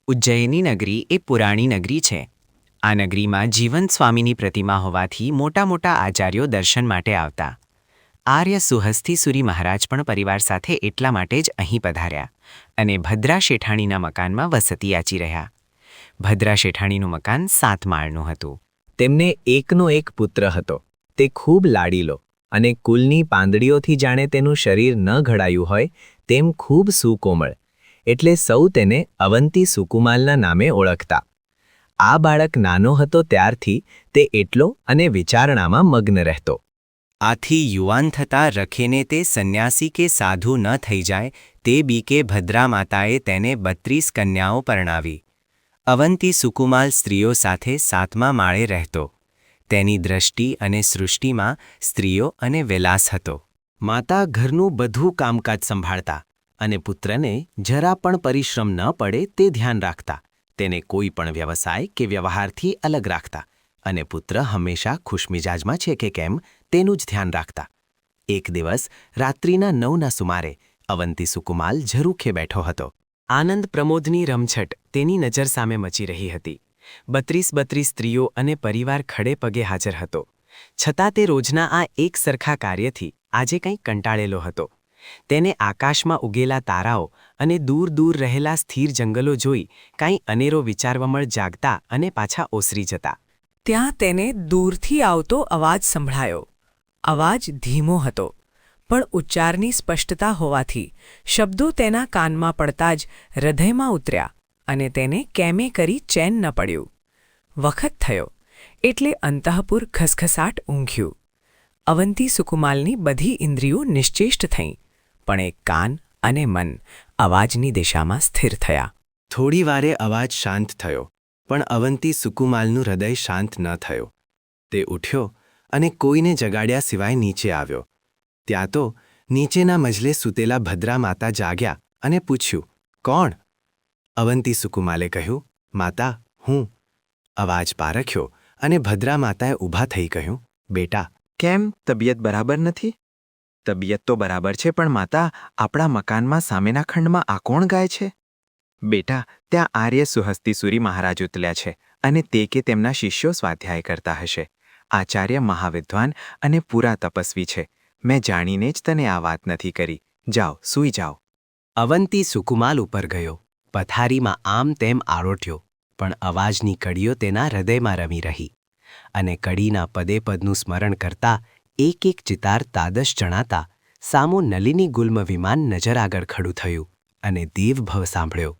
ઉજ્જૈની નગરી એ પુરાણી નગરી છે. આ નગરીમાં જીવંત સ્વામીની પ્રતિમા હોવાથી મોટા મોટા આચાર્યો દર્શન માટે આવતા. આર્ય સુહસ્તીસુરી મહારાજ પણ પરિવાર સાથે એટલા માટે જ અહીં પધાર્યા અને ભદ્રા શેઠાણીના મકાનમાં વસતી યાચી રહ્યા. ભદ્રા શેઠાણીનું મકાન 7 માળનું હતું. તેમને એકનો એક પુત્ર હતો. તે ખૂબ લાડીલો અને કુલની પાંદડીઓથી જાણે તેનું શરીર ન ઘડાયું હોય તેમ ખૂબ સુકોમળ, એટલે સૌ તેને અવંતી સુકુમાલના નામે ઓળખતા. આ બાળક નાનો હતો ત્યારથી તે એટલો અને વિચારણામાં મગ્ન રહેતો. આથી યુવાન થતાં રખેને તે સંન્યાસી કે સાધુ ન થઈ જાય તે બીકે ભદ્રા માતાએ તેને 32 કન્યાઓ પરણાવી. અવંતી સુકુમાલ સ્ત્રીઓ સાથે 7મા માળે રહેતો. તેની દ્રષ્ટિ અને સૃષ્ટિમાં સ્ત્રીઓ અને વિલાસ હતો. માતા ઘરનું બધું કામકાજ સંભાળતા અને પુત્રને જરા પણ પરિશ્રમ ન પડે તે ધ્યાન રાખતા. તેને કોઈ પણ વ્યવસાય કે વ્યવહારથી અલગ રાખતા અને પુત્ર હંમેશા ખુશમિજાજમાં છે કે કેમ તેનું જ ધ્યાન રાખતા. એક દિવસ રાત્રિના 9ના સુમારે અવંતી સુકુમાલ ઝરૂખે બેઠો હતો. આનંદ પ્રમોદની રમઝટ તેની નજર સામે મચી રહી હતી. 32 સ્ત્રીઓ અને પરિવાર ખડે પગે હાજર હતો. છતાં તે રોજના આ એક સરખા કાર્યથી આજે કંઈક કંટાળેલો હતો. તેને આકાશમાં ઉગેલા તારાઓ અને દૂર દૂર રહેલા સ્થિર જંગલો જોઈ કાંઈ અનેરો વિચારવમળ જાગતા અને પાછા ઓસરી જતા. ત્યાં તેને દૂરથી આવતો અવાજ સંભળાયો. અવાજ ધીમો હતો, પણ ઉચ્ચારની સ્પષ્ટતા હોવાથી શબ્દો તેના કાનમાં પડતા જ હૃદયમાં ઉતર્યા અને તેને કેમે કરી ચેન ન પડ્યું. વખત થયો એટલે અંતઃપુર ખસખસાટ ઊંઘ્યું. અવંતી સુકુમાલની બધી ઇન્દ્રિયો નિશ્ચેષ્ટ થઈં, પણ એક કાન અને મન અવાજની દિશામાં સ્થિર થયા. થોડી વારે અવાજ શાંત થયો, પણ અવંતી સુકુમાલનું હૃદય શાંત ન થયો. તે ઉઠ્યો અને કોઈને જગાડ્યા સિવાય નીચે આવ્યો. ત્યાં તો નીચેના મજલે સૂતેલા ભદ્રા માતા જાગ્યા અને પૂછ્યું, કોણ? અવંતી સુકુમાલે કહ્યું, માતા, હું. અવાજ પારખ્યો અને ભદ્રા માતાએ ઊભા થઈ કહ્યું, બેટા, કેમ, તબિયત બરાબર નથી? તબિયત તો બરાબર છે, પણ માતા, આપણા મકાનમાં સામેના ખંડમાં આ કોણ ગાય છે? બેટા, ત્યાં આર્ય સુહસ્તીસુરી મહારાજ ઉતલ્યા છે અને તે કે તેમના શિષ્યો સ્વાધ્યાય કરતા હશે. આચાર્ય મહાવિદ્વાન અને પૂરા તપસ્વી છે. મેં જાણીને જ તને આ વાત નથી કરી. જાઓ, સૂઈ જાઓ. અવંતી સુકુમાલ ઉપર ગયો. પથારીમાં આમ તેમ આરોટ્યો, પણ અવાજની કડીઓ તેના હૃદયમાં રમી રહી અને કડીના પદે પદનું સ્મરણ કરતા એક એક ચિતાર તાદશ જણાતા સામું નલિની ગુલ્મ વિમાન નજર આગળ ખડું થયું અને દેવભવ સાંભળ્યો.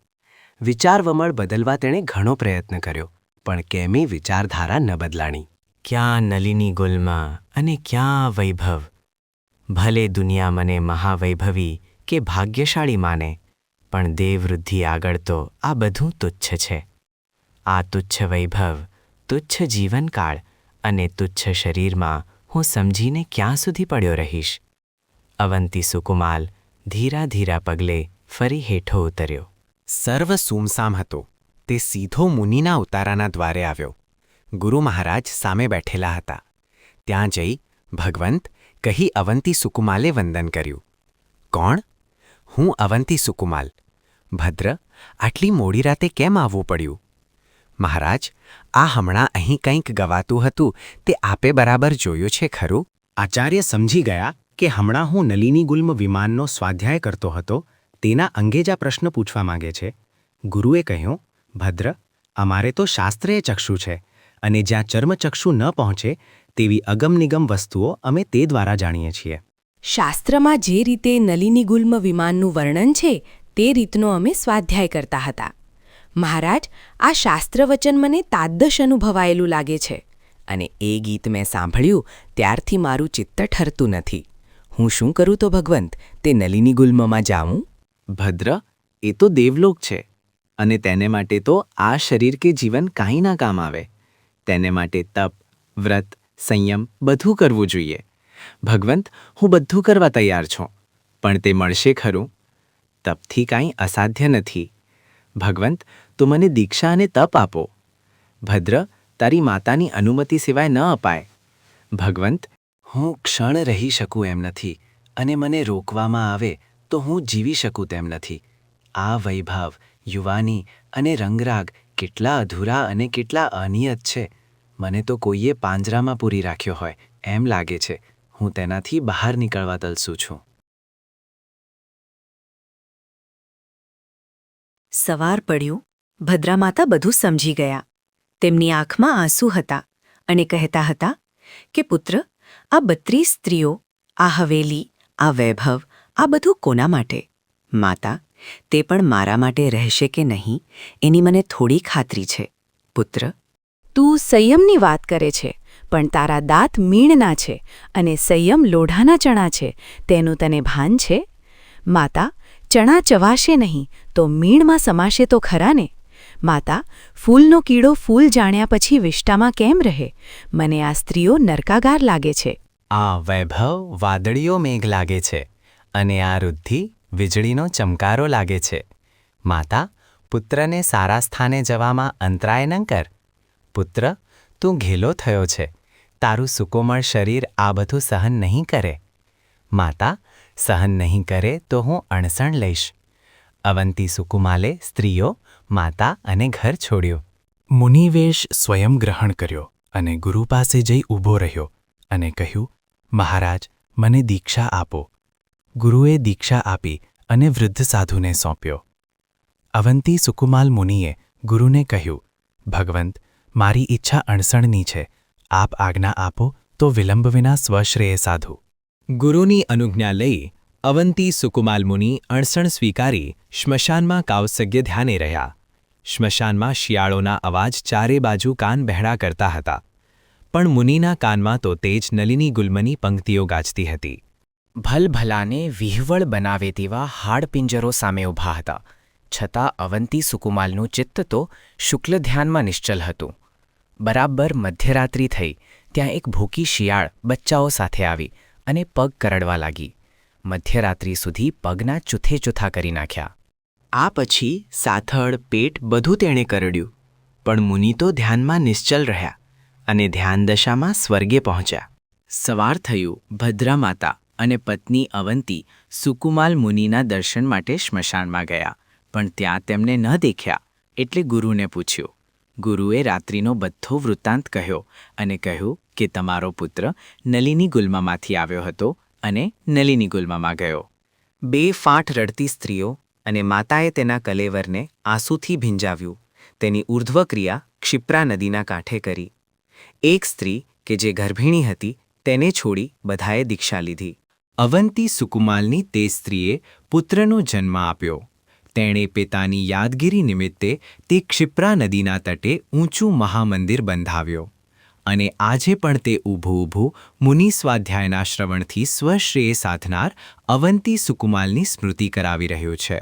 વિચારવમળ બદલવા તેણે ઘણો પ્રયત્ન કર્યો, પણ કેમે વિચારધારા ન બદલાણી. ક્યાં નલિની ગુલ્મ અને ક્યાં વૈભવ! ભલે દુનિયા મને મહાવૈભવી કે ભાગ્યશાળી માને, પણ દેવવૃદ્ધિ આગળ તો આ બધું તુચ્છ છે. આ તુચ્છ વૈભવ, તુચ્છ જીવનકાળ અને તુચ્છ શરીરમાં હું સમજીને ક્યાં સુધી પડ્યો રહીશ? અવંતી સુકુમાલ ધીરા ધીરા પગલે ફરી હેઠો ઉતર્યો. સર્વ સૂમસામ હતો. તે સીધો મુનિના ઉતારાના દ્વારે આવ્યો. ગુરુ મહારાજ સામે બેઠેલા હતા. ત્યાં જઈ ભગવંત કહી અવંતી સુકુમાલે વંદન કર્યું. કોણ? હું અવંતી સુકુમાલ. ભદ્ર, આટલી મોડી રાતે કેમ આવવું પડ્યું? મહારાજ, આ હમણાં અહીં કંઈક ગવાતું હતું તે આપે બરાબર જોયું છે ખરું? આચાર્ય સમજી ગયા કે હમણાં હું નલિની ગુલ્મ વિમાનનો સ્વાધ્યાય કરતો હતો તેના અંગે જ આ પ્રશ્ન પૂછવા માંગે છે. ગુરુએ કહ્યું, ભદ્ર, અમારે તો શાસ્ત્રીય ચક્ષુ છે અને જ્યાં ચર્મચક્ષુ ન પહોંચે તેવી અગમનિગમ વસ્તુઓ અમે તે દ્વારા જાણીએ છીએ. શાસ્ત્રમાં જે રીતે નલિની ગુલ્મ વિમાનનું વર્ણન છે તે રીતનો અમે સ્વાધ્યાય કરતા હતા. મહારાજ, આ શાસ્ત્રવચન મને તાદ્દશ અનુભવાયેલું લાગે છે અને એ ગીત મેં સાંભળ્યું ત્યારથી મારું ચિત્ત ઠરતું નથી. હું શું કરું તો ભગવંત, તે નલિની ગુલ્મમાં જાઉં? ભદ્ર, એ તો દેવલોક છે અને તેને માટે તો આ શરીર કે જીવન કાંઈ ના કામ આવે. તેને માટે તપ, વ્રત, સંયમ બધું કરવું જોઈએ. ભગવંત, હું બધું કરવા તૈયાર છું, પણ તે મળશે ખરું? તપથી કાંઈ અસાધ્ય નથી. ભગવંત, તું મને દીક્ષા અને તપ આપો. ભદ્ર, તારી માતાની અનુમતિ સિવાય ન અપાય. ભગવંત, હું ક્ષણ રહી શકું એમ નથી અને મને રોકવામાં આવે તો હું જીવી શકું તેમ નથી. આ વૈભવ યુવાની અને રંગરાગ કેટલા અધૂરા અને કેટલા અનિયત છે. મને તો કોઈએ પાંજરામાં પૂરી રાખ્યો હોય એમ લાગે છે. હું તેનાથી બહાર નીકળવા તલસું છું. સવાર પડ્યું. ભદ્રામાતા બધું સમજી ગયા. તેમની આંખમાં આંસુ હતા અને કહેતા હતા કે પુત્ર, આ 32 સ્ત્રીઓ, આ હવેલી, આ વૈભવ, આ બધું કોના માટે? માતા, તે પણ મારા માટે રહેશે કે નહીં એની મને થોડી ખાતરી છે. પુત્ર, તું સંયમની વાત કરે છે, પણ તારા દાંત મીણના છે અને સંયમ લોઢાના ચણા છે, તેનું તને ભાન છે? માતા, ચણા ચવાશે નહીં તો મીણમાં સમાશે તો ખરા ને? માતા, ફૂલનો કીડો ફૂલ જાણ્યા પછી વિષ્ટામાં કેમ રહે? મને આ સ્ત્રીઓ નરકાગાર લાગે છે. આ વૈભવ વાદળીઓ મેઘ લાગે છે અને આ રુદ્ધિ વીજળીનો ચમકારો લાગે છે. માતા, પુત્રને સારા સ્થાને જવામાં અંતરાય ન કર. પુત્ર, તું ઘેલો થયો છે. તારું સુકોમળ શરીર આ બધું સહન નહીં કરે. માતા, સહન નહીં કરે તો હું અણસણ લઈશ. અવંતી સુકુમાલે સ્ત્રીઓ, માતા અને ઘર છોડ્યું. મુનિવેશ સ્વયં ગ્રહણ કર્યો અને ગુરુ પાસે જઈ ઊભો રહ્યો અને કહ્યું, મહારાજ, મને દીક્ષા આપો. ગુરુએ દીક્ષા આપી અને વૃદ્ધ સાધુને સોંપ્યો. અવંતી સુકુમાલ મુનિએ ગુરુને કહ્યું, ભગવંત, મારી ઈચ્છા અણસણની છે. આપ આજ્ઞા આપો તો વિલંબ વિના સ્વશ્રેય સાધુ. ગુરુની અનુજ્ઞા લઈ અવંતી સુકુમાલ મુનિ અણસણ સ્વીકારી શ્મશાનમાં કાવસગ્ય ધ્યાને રહ્યા. શ્મશાનમાં શિયાળોના અવાજ ચારે બાજુ કાન બહેડા કરતા હતા. પણ મુનિના કાનમાં તો તેજ નલિની ગુલ્મની પંક્તિઓ ગાજતી હતી. ભલભલાને વિહવળ બનાવે તેવા હાડપિંજરો સામે ઊભા હતા. છતાં અવંતી સુકુમાલનું ચિત્ત તો શુક્લ ધ્યાનમાં નિશ્ચલ હતું. બરાબર મધ્યરાત્રિ થઈ ત્યાં એક ભૂકી શિયાળ બચ્ચાઓ સાથે આવી અને પગ કરડવા લાગી. મધ્યરાત્રિ સુધી પગના ચૂથે કરી નાખ્યા. આ પછી સાથળ, પેટ બધું તેણે કરડ્યું. પણ મુનિ તો ધ્યાનમાં નિશ્ચલ રહ્યા અને ધ્યાન દશામાં સ્વર્ગે પહોંચ્યા. સવાર થયું. ભદ્રા માતા અને પત્ની અવંતી સુકુમાલ મુનિના દર્શન માટે શ્મશાનમાં ગયા, પણ ત્યાં તેમને ન દેખ્યા. એટલે ગુરુને પૂછ્યું. ગુરુએ રાત્રિનો બધો વૃત્તાંત કહ્યો અને કહ્યું કે તમારો પુત્ર નલિની ગુલ્મમાંથી આવ્યો હતો અને નલિની ગુલ્મમાં ગયો. 2 ફાંટ રડતી સ્ત્રીઓ અને માતાએ તેના કલેવરને આંસુથી ભીંજાવ્યું. તેની ઉર્ધ્વક્રિયા ક્ષિપ્રા નદીના કાંઠે કરી. એક સ્ત્રી કે જે ગર્ભિણી હતી તેને છોડી બધાએ દીક્ષા લીધી. અવંતી સુકુમાલની તે સ્ત્રીએ પુત્રનો જન્મ આપ્યો. તેણે પિતાની યાદગીરી નિમિત્તે તે ક્ષિપ્રા નદીના તટે ઊંચું મહામંદિર બંધાવ્યો અને આજે પણ તે ઊભું ઊભું મુનિ સ્વાધ્યાયના શ્રવણથી સ્વશ્રેય સાધનાર અવંતી સુકુમાલની સ્મૃતિ કરાવી રહ્યું છે.